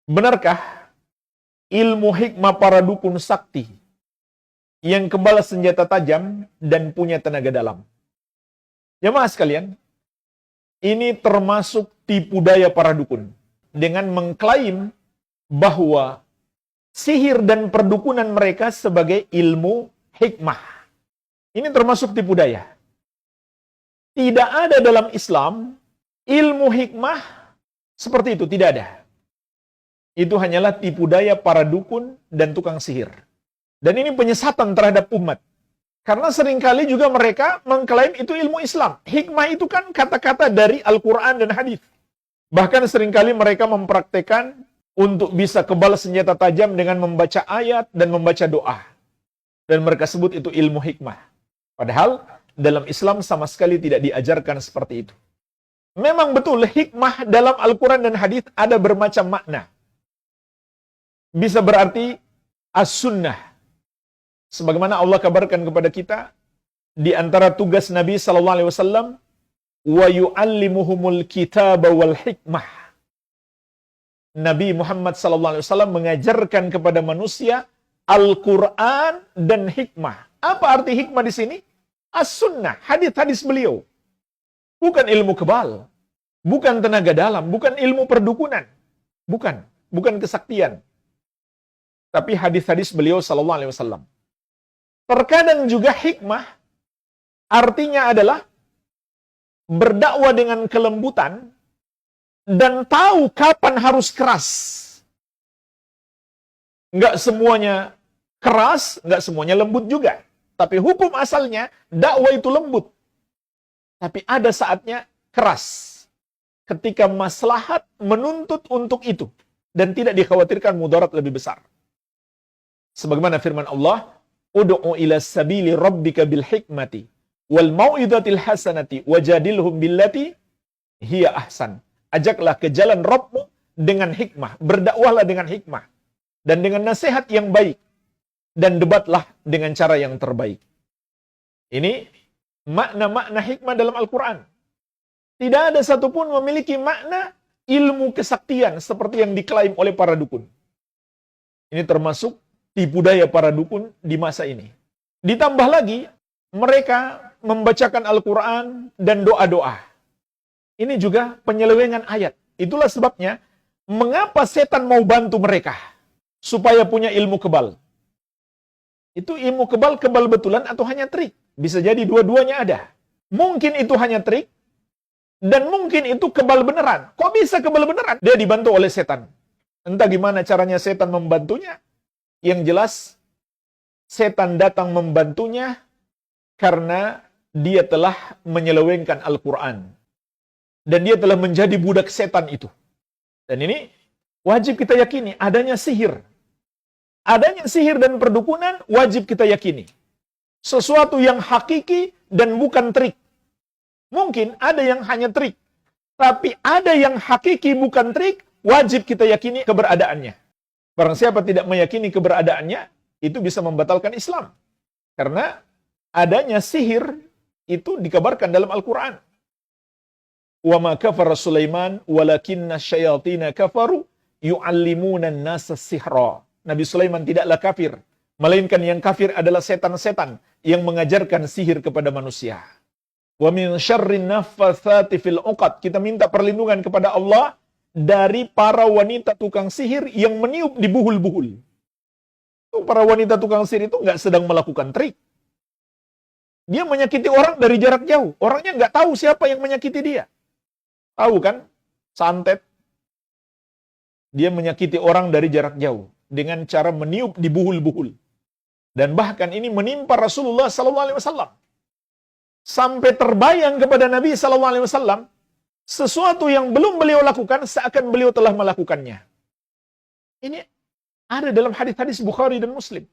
Benarkah ilmu hikmah para dukun sakti yang kebal senjata tajam dan punya tenaga dalam? Jemaah sekalian, ini termasuk tipu daya para dukun dengan mengklaim bahwa sihir dan perdukunan mereka sebagai ilmu hikmah. Ini termasuk tipu daya. Tidak ada dalam Islam ilmu hikmah seperti itu, tidak ada. Itu hanyalah tipu daya para dukun dan tukang sihir. Dan ini penyesatan terhadap umat. Karena seringkali juga mereka mengklaim itu ilmu Islam. Hikmah itu kan kata-kata dari Al-Quran dan hadis. Bahkan seringkali mereka mempraktekkan untuk bisa kebal senjata tajam dengan membaca ayat dan membaca doa. Dan mereka sebut itu ilmu hikmah. Padahal dalam Islam sama sekali tidak diajarkan seperti itu. Memang betul hikmah dalam Al-Quran dan hadis ada bermacam makna. Bisa berarti as-sunnah. Sebagaimana Allah kabarkan kepada kita di antara tugas Nabi sallallahu alaihi wasallam, wa yu'allimuhumul kitaba wal hikmah. Nabi Muhammad sallallahu alaihi wasallam mengajarkan kepada manusia Al-Qur'an dan hikmah. Apa arti hikmah di sini? As-sunnah, hadis-hadis beliau. Bukan ilmu kebal, bukan tenaga dalam, bukan ilmu perdukunan. Bukan kesaktian. Tapi hadis-hadis beliau sallallahu alaihi wasallam. Terkadang juga hikmah artinya adalah berdakwah dengan kelembutan dan tahu kapan harus keras. Enggak semuanya keras, enggak semuanya lembut juga. Tapi hukum asalnya dakwah itu lembut. Tapi ada saatnya keras. Ketika maslahat menuntut untuk itu dan tidak dikhawatirkan mudarat lebih besar. Sebagaimana firman Allah, ud'u ila sabili rabbika bil hikmati wal mau'izatil hasanati wajadilhum billati hiya ahsan. Ajaklah ke jalan Rabbmu dengan hikmah, berdakwahlah dengan hikmah dan dengan nasihat yang baik dan debatlah dengan cara yang terbaik. Ini makna-makna hikmah dalam Al-Quran. Tidak ada satupun memiliki makna ilmu kesaktian seperti yang diklaim oleh para dukun. Ini termasuk tipu daya para dukun di masa ini. Ditambah lagi, mereka membacakan Al-Quran dan doa-doa. Ini juga penyelewengan ayat. Itulah sebabnya, mengapa setan mau bantu mereka supaya punya ilmu kebal. Itu ilmu kebal betulan atau hanya trik? Bisa jadi dua-duanya ada. Mungkin itu hanya trik, dan mungkin itu kebal beneran. Kok bisa kebal beneran? Dia dibantu oleh setan. Entah gimana caranya setan membantunya. Yang jelas, setan datang membantunya karena dia telah menyelewengkan Al-Quran. Dan dia telah menjadi budak setan itu. Dan ini wajib kita yakini, adanya sihir. Adanya sihir dan perdukunan wajib kita yakini. Sesuatu yang hakiki dan bukan trik. Mungkin ada yang hanya trik. Tapi ada yang hakiki bukan trik, wajib kita yakini keberadaannya. Barang siapa tidak meyakini keberadaannya, itu bisa membatalkan Islam. Karena adanya sihir itu dikabarkan dalam Al-Quran. Wa ma kafara Sulaiman walakinna syayatina kafaru yu'allimuna an-nasa sihra. Nabi Sulaiman tidaklah kafir, melainkan yang kafir adalah setan-setan yang mengajarkan sihir kepada manusia. Wa min syarrin naffatsati fil 'uqad. Kita minta perlindungan kepada Allah dari para wanita tukang sihir yang meniup di buhul-buhul. Para wanita tukang sihir itu nggak sedang melakukan trik. Dia menyakiti orang dari jarak jauh. Orangnya nggak tahu siapa yang menyakiti dia. Tahu kan? Santet. Dia menyakiti orang dari jarak jauh dengan cara meniup di buhul-buhul. Dan bahkan ini menimpa Rasulullah SAW. Sampai terbayang kepada Nabi SAW, sesuatu yang belum beliau lakukan, seakan beliau telah melakukannya. Ini ada dalam hadis-hadis Bukhari dan Muslim.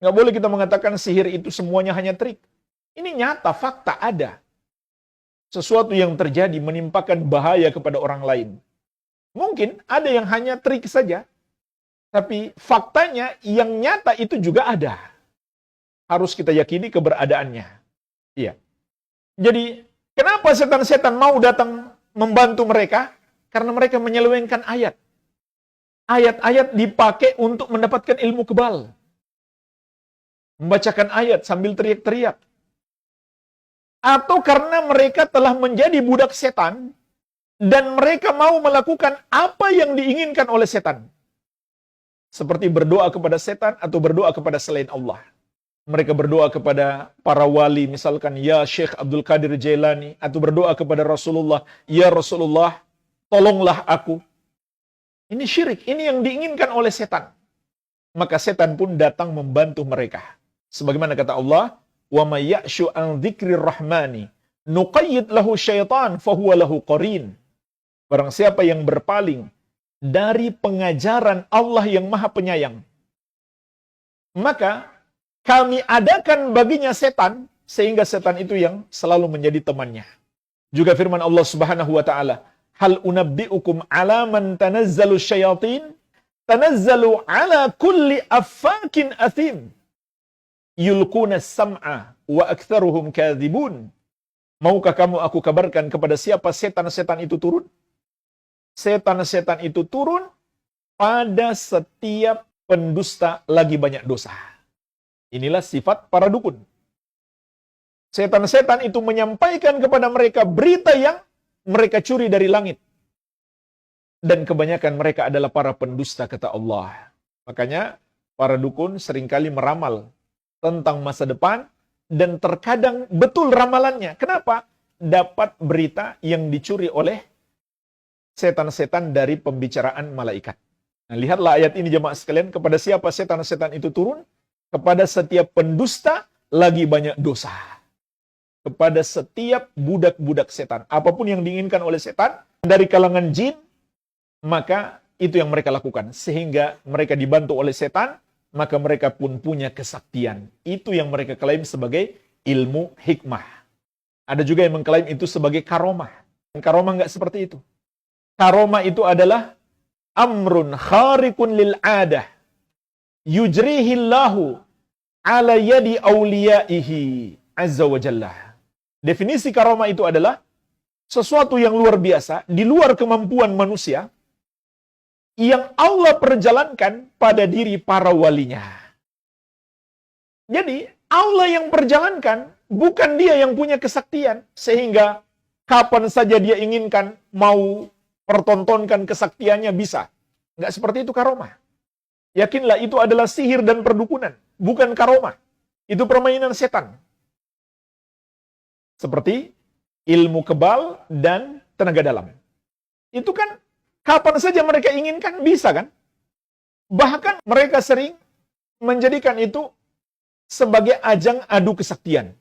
Nggak boleh kita mengatakan sihir itu semuanya hanya trik. Ini nyata, fakta, ada. Sesuatu yang terjadi menimpakan bahaya kepada orang lain. Mungkin ada yang hanya trik saja, tapi faktanya yang nyata itu juga ada. Harus kita yakini keberadaannya. Iya. Jadi, kenapa setan-setan mau datang membantu mereka? Karena mereka menyelewengkan ayat. Ayat-ayat dipakai untuk mendapatkan ilmu kebal. Membacakan ayat sambil teriak-teriak. Atau karena mereka telah menjadi budak setan, dan mereka mau melakukan apa yang diinginkan oleh setan. Seperti berdoa kepada setan atau berdoa kepada selain Allah. Mereka berdoa kepada para wali, misalkan ya Syekh Abdul Qadir Jailani, atau berdoa kepada Rasulullah, ya Rasulullah, tolonglah aku. Ini syirik, ini yang diinginkan oleh setan. Maka setan pun datang membantu mereka. Sebagaimana kata Allah, wa may ya'shu an dzikrir rahmani nuqayyid lahu syaitan fahuwa lahu qarin. Barang siapa yang berpaling dari pengajaran Allah yang Maha Penyayang, maka kami adakan baginya setan, sehingga setan itu yang selalu menjadi temannya. Juga firman Allah Subhanahu wa taala, hal unabbiukum ala man tanazzalu syayatin tanazzalu ala kulli affakin athim yulquna sam'a wa aktsaruhum kadzibun. Maukah kamu aku kabarkan kepada siapa setan-setan itu turun? Setan-setan itu turun pada setiap pendusta lagi banyak dosa. Inilah sifat para dukun. Setan-setan itu menyampaikan kepada mereka berita yang mereka curi dari langit. Dan kebanyakan mereka adalah para pendusta, kata Allah. Makanya para dukun seringkali meramal tentang masa depan, dan terkadang betul ramalannya. Kenapa? Dapat berita yang dicuri oleh setan-setan dari pembicaraan malaikat. Nah, lihatlah ayat ini jemaah sekalian, kepada siapa setan-setan itu turun? Kepada setiap pendusta lagi banyak dosa. Kepada setiap budak-budak setan. Apapun yang diinginkan oleh setan dari kalangan jin, maka itu yang mereka lakukan. Sehingga mereka dibantu oleh setan, maka mereka pun punya kesaktian. Itu yang mereka klaim sebagai ilmu hikmah. Ada juga yang mengklaim itu sebagai karomah. Karomah enggak seperti itu. Karomah itu adalah amrun khariqun lil adah yujrihillahu ala yadi awliyaihi azza wa jalla. Definisi karomah itu adalah sesuatu yang luar biasa, di luar kemampuan manusia, yang Allah perjalankan pada diri para walinya. Jadi, Allah yang perjalankan, bukan dia yang punya kesaktian, sehingga kapan saja dia inginkan mau pertontonkan kesaktiannya bisa. Nggak seperti itu karomah. Yakinlah itu adalah sihir dan perdukunan, bukan karomah. Itu permainan setan. Seperti ilmu kebal dan tenaga dalam. Itu kan kapan saja mereka inginkan bisa kan? Bahkan mereka sering menjadikan itu sebagai ajang adu kesaktian.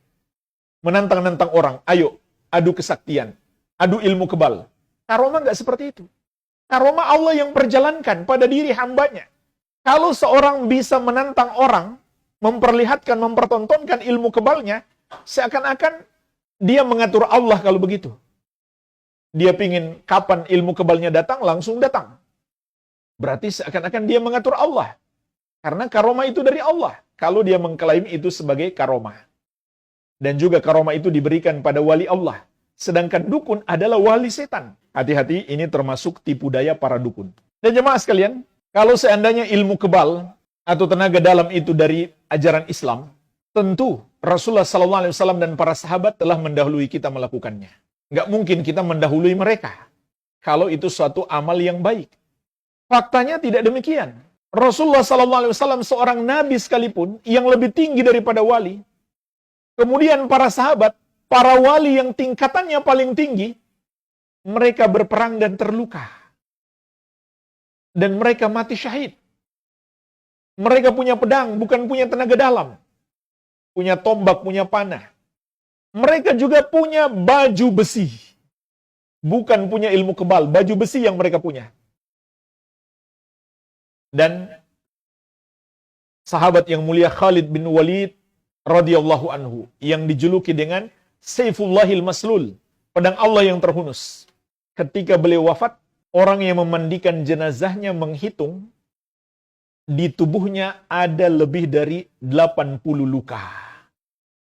Menantang-nantang orang, ayo adu kesaktian, adu ilmu kebal. Karomah nggak seperti itu. Karomah Allah yang perjalankan pada diri hambanya. Kalau seorang bisa menantang orang, memperlihatkan, mempertontonkan ilmu kebalnya, seakan-akan dia mengatur Allah kalau begitu. Dia pingin kapan ilmu kebalnya datang, langsung datang. Berarti seakan-akan dia mengatur Allah. Karena karomah itu dari Allah. Kalau dia mengklaim itu sebagai karomah. Dan juga karomah itu diberikan pada wali Allah. Sedangkan dukun adalah wali setan. Hati-hati, ini termasuk tipu daya para dukun. Dan jemaah sekalian, kalau seandainya ilmu kebal atau tenaga dalam itu dari ajaran Islam, tentu Rasulullah SAW dan para sahabat telah mendahului kita melakukannya. Nggak mungkin kita mendahului mereka kalau itu suatu amal yang baik. Faktanya tidak demikian. Rasulullah SAW seorang nabi sekalipun yang lebih tinggi daripada wali. Kemudian para sahabat, para wali yang tingkatannya paling tinggi, mereka berperang dan terluka. Dan mereka mati syahid. Mereka punya pedang, bukan punya tenaga dalam. Punya tombak, punya panah. Mereka juga punya baju besi. Bukan punya ilmu kebal, baju besi yang mereka punya. Dan sahabat yang mulia Khalid bin Walid radhiyallahu anhu yang dijuluki dengan Saifullahil Maslul, pedang Allah yang terhunus. Ketika beliau wafat, orang yang memandikan jenazahnya menghitung di tubuhnya ada lebih dari 80 luka.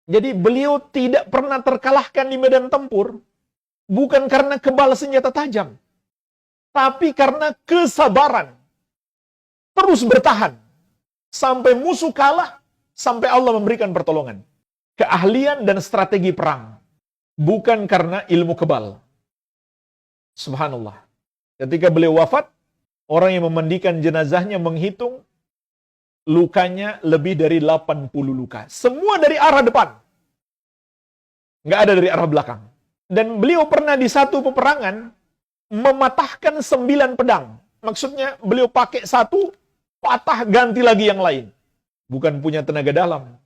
Jadi beliau tidak pernah terkalahkan di medan tempur, bukan karena kebal senjata tajam, tapi karena kesabaran. terus bertahan sampai musuh kalah, sampai Allah memberikan pertolongan. Keahlian dan strategi perang, bukan karena ilmu kebal. Subhanallah. Ketika beliau wafat, orang yang memandikan jenazahnya menghitung lukanya lebih dari 80 luka. Semua dari arah depan. Nggak ada dari arah belakang. Dan beliau pernah di satu peperangan mematahkan 9 pedang. Maksudnya beliau pakai satu, patah ganti lagi yang lain. Bukan punya tenaga dalam.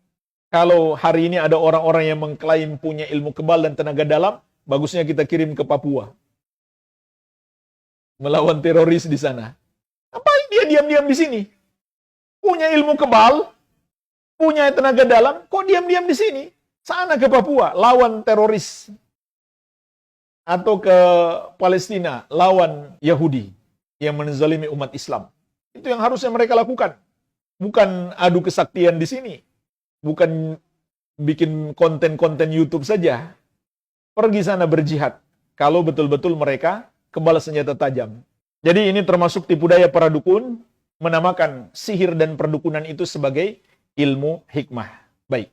Kalau hari ini ada orang-orang yang mengklaim punya ilmu kebal dan tenaga dalam, bagusnya kita kirim ke Papua. Melawan teroris di sana. Ngapain dia diam-diam di sini? Punya ilmu kebal, punya tenaga dalam, kok diam-diam di sini? Sana ke Papua, lawan teroris. Atau ke Palestina, lawan Yahudi yang menzalimi umat Islam. Itu yang harusnya mereka lakukan. Bukan adu kesaktian di sini. Bukan bikin konten-konten YouTube saja. Pergi sana berjihad. Kalau betul-betul mereka kebal senjata tajam. Jadi ini termasuk tipu daya para dukun, menamakan sihir dan perdukunan itu sebagai ilmu hikmah. Baik.